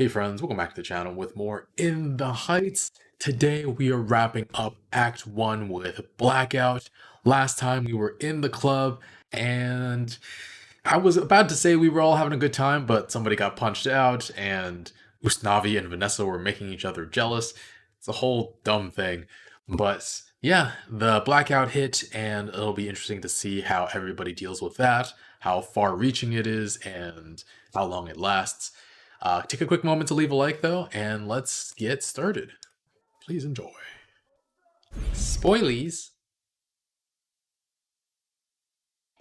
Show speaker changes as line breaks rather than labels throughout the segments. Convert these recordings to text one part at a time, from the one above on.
Hey friends, welcome back to the channel with more In the Heights. Today we are wrapping up Act 1 with Blackout. Last time we were in the club and I was about to say we were all having a good time, but somebody got punched out and Usnavi and Vanessa were making each other jealous. It's a whole dumb thing. But yeah, the Blackout hit and it'll be interesting to see how everybody deals with that, how far reaching it is, and how long it lasts. Take a quick moment to leave a like though, and let's get started. Please enjoy. Spoilies.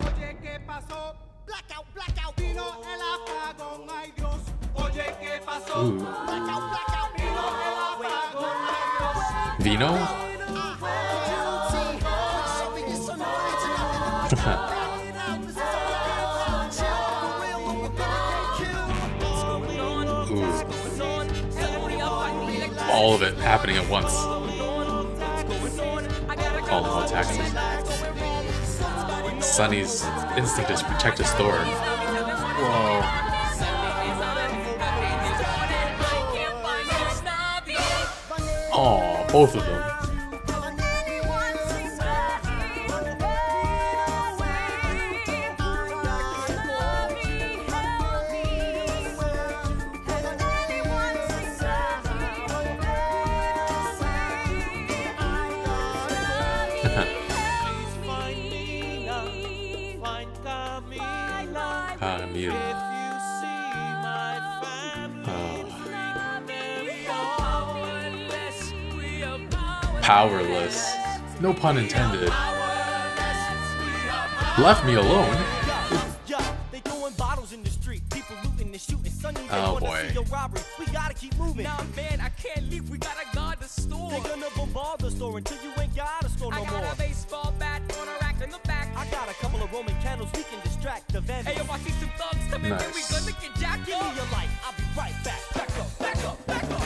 Oye, ¿qué pasó? Blackout, blackout, vino el apagón, ay Dios. Oye, ¿qué pasó?
Ooh.
Blackout, blackout, vino el apagón, ay Dios.
Vino? Ooh. All of it happening at once. Call them all taxes. Sonny's instinct is to protect his store. Whoa. Aw, both of them. Camille. Powerless. No pun intended. Left me alone. Oh boy.
We gotta keep moving. Nah, man, I can't leave. We gotta guard the store. They're gonna bombard the store until you ain't got a store no more. I got a baseball bat on a rack in the back. I got a couple of Roman candles. We can distract the vandals. Hey, yo, I see some thugs coming through. We gonna get Jack. Give me your light. I'll be right back. Back up, back up, back up.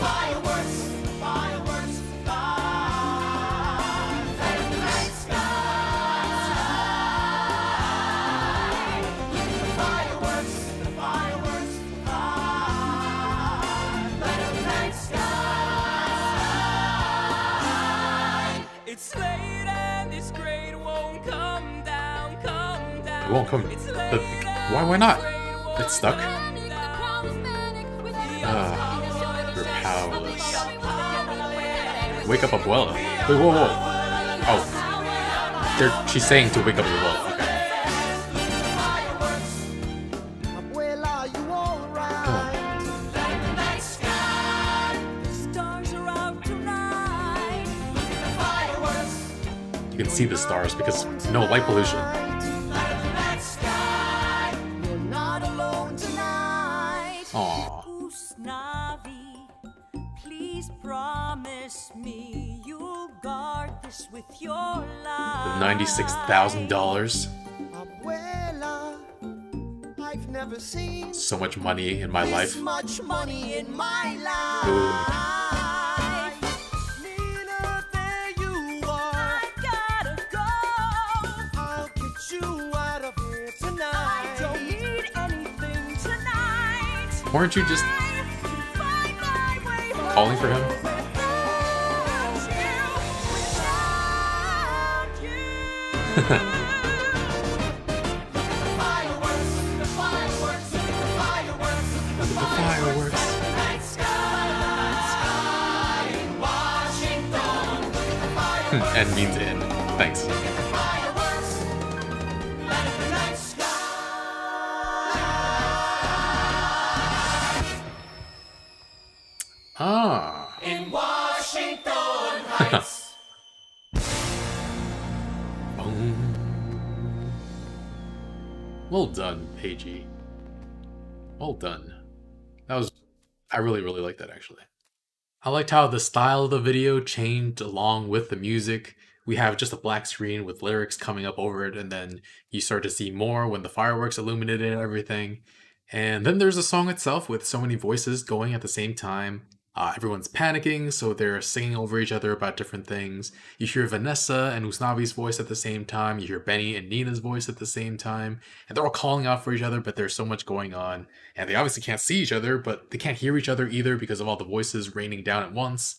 Fireworks, fireworks, it's late and this grade won't come down, come down.
It won't come. Why not? It's stuck. You're powerless. Wake up, Abuela. Wait, whoa, whoa. Oh. She's saying to wake up Abuela. Okay. You can see the stars because no light pollution. Aww.
Please promise me you'll guard this with your life.
The $96,000.
I've never seen
So much money in my life.
much money in my life.
Ooh.
Nina, there you are.
I gotta go.
I'll get you out of here tonight.
I don't need anything tonight.
Weren't you just
Find my way home
calling for him?
without you.
Fireworks. N means in. Thanks. Ah.
In Washington Heights.
Boom. Well done, Paigey. Well done. I really like that actually. I liked how the style of the video changed along with the music. We have just a black screen with lyrics coming up over it, and then you start to see more when the fireworks illuminated everything. And then there's the song itself with so many voices going at the same time. Everyone's panicking, so they're singing over each other about different things. You hear Vanessa and Usnavi's voice at the same time. You hear Benny and Nina's voice at the same time. And they're all calling out for each other, but there's so much going on. And they obviously can't see each other, but they can't hear each other either because of all the voices raining down at once.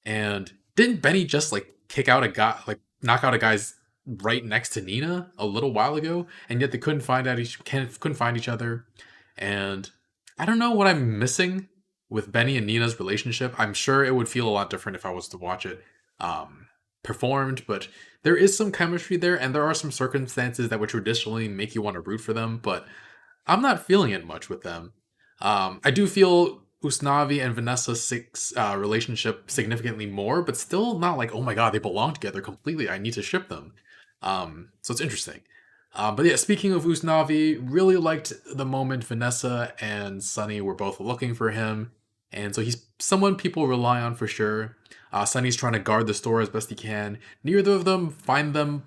And didn't Benny just like kick out a guy, like knock out a guy's right next to Nina a little while ago? And yet they couldn't find each other. And I don't know what I'm missing with Benny and Nina's relationship. I'm sure it would feel a lot different if I was to watch it performed, but there is some chemistry there, and there are some circumstances that would traditionally make you want to root for them, but I'm not feeling it much with them. I do feel Usnavi and Vanessa's relationship significantly more, but still not like, oh my god, they belong together completely. I need to ship them. So it's interesting. But yeah, speaking of Usnavi, really liked the moment Vanessa and Sunny were both looking for him. And so he's someone people rely on for sure. Sunny's trying to guard the store as best he can. Neither of them find him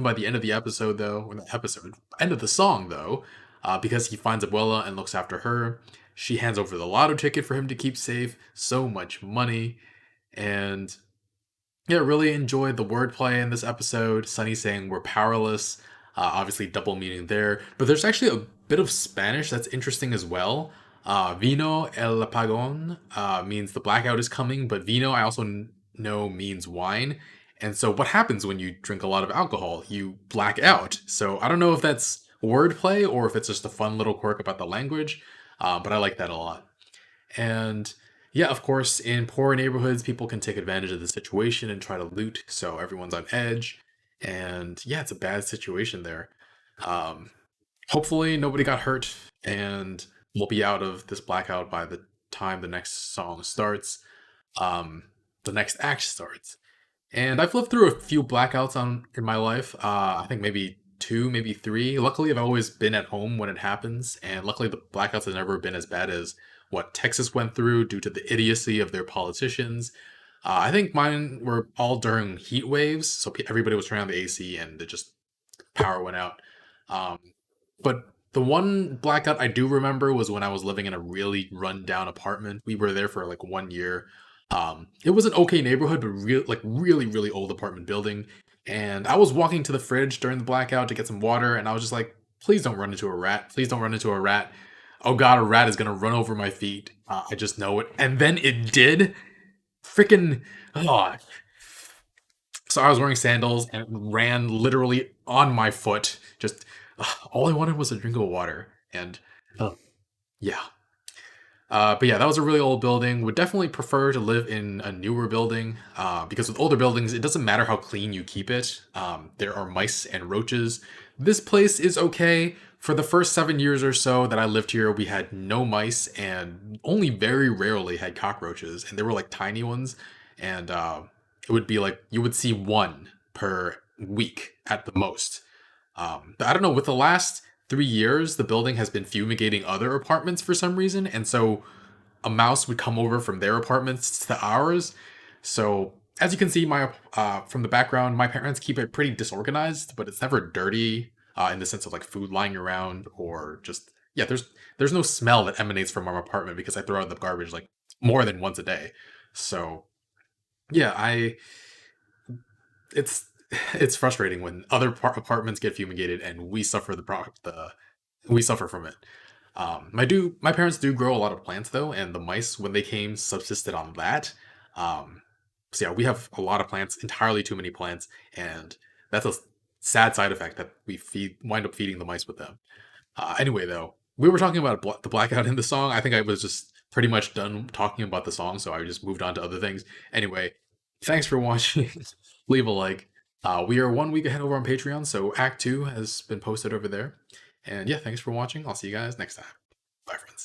by the end of the episode though, or the episode, end of the song though, because he finds Abuela and looks after her. She hands over the lotto ticket for him to keep safe. So much money. And yeah, really enjoyed the wordplay in this episode. Sunny saying we're powerless. Obviously, double meaning there. But there's actually a bit of Spanish that's interesting as well. Vino el apagón means the blackout is coming, but vino I also know means wine. And so what happens when you drink a lot of alcohol? You black out. So I don't know if that's wordplay or if it's just a fun little quirk about the language, but I like that a lot. And yeah, of course, in poor neighborhoods, people can take advantage of the situation and try to loot, so everyone's on edge. And yeah, it's a bad situation there. Um, Hopefully, nobody got hurt, and we'll be out of this blackout by the time the next song starts. The next act starts. And I've lived through a few blackouts in my life. I think maybe two, maybe three. Luckily, I've always been at home when it happens, and luckily the blackouts have never been as bad as what Texas went through due to the idiocy of their politicians. I think mine were all during heat waves, so everybody was turning on the AC and it just power went out. Um, but the one blackout I do remember was when I was living in a really run down apartment. We were there for like 1 year. It was an okay neighborhood, but really, really old apartment building. And I was walking to the fridge during the blackout to get some water, and I was just like, please don't run into a rat. Please don't run into a rat. Oh god, a rat is gonna run over my feet. I just know it. And then it did. Freaking. Oh. So I was wearing sandals and it ran literally on my foot. Just all I wanted was a drink of water. And yeah. But yeah, that was a really old building. Would definitely prefer to live in a newer building because with older buildings, it doesn't matter how clean you keep it. There are mice and roaches. This place is okay. For the first 7 years or so that I lived here, we had no mice and only very rarely had cockroaches. And they were like tiny ones. And it would be like you would see one per week at the most. But I don't know, with the last 3 years, the building has been fumigating other apartments for some reason, and so a mouse would come over from their apartments to ours. So as you can see, my from the background, my parents keep it pretty disorganized, but it's never dirty in the sense of like food lying around or just yeah. There's no smell that emanates from our apartment because I throw out the garbage like more than once a day. So yeah, it's it's frustrating when other apartments get fumigated and we suffer we suffer from it. My parents do grow a lot of plants though, and the mice when they came subsisted on that. So yeah, we have a lot of plants, entirely too many plants, and that's a sad side effect that we wind up feeding the mice with them. Anyway, though, we were talking about the blackout in the song. I think I was just pretty much done talking about the song, so I just moved on to other things. Anyway, thanks for watching. Leave a like. We are 1 week ahead over on Patreon, so Act 2 has been posted over there. And yeah, thanks for watching. I'll see you guys next time. Bye, friends.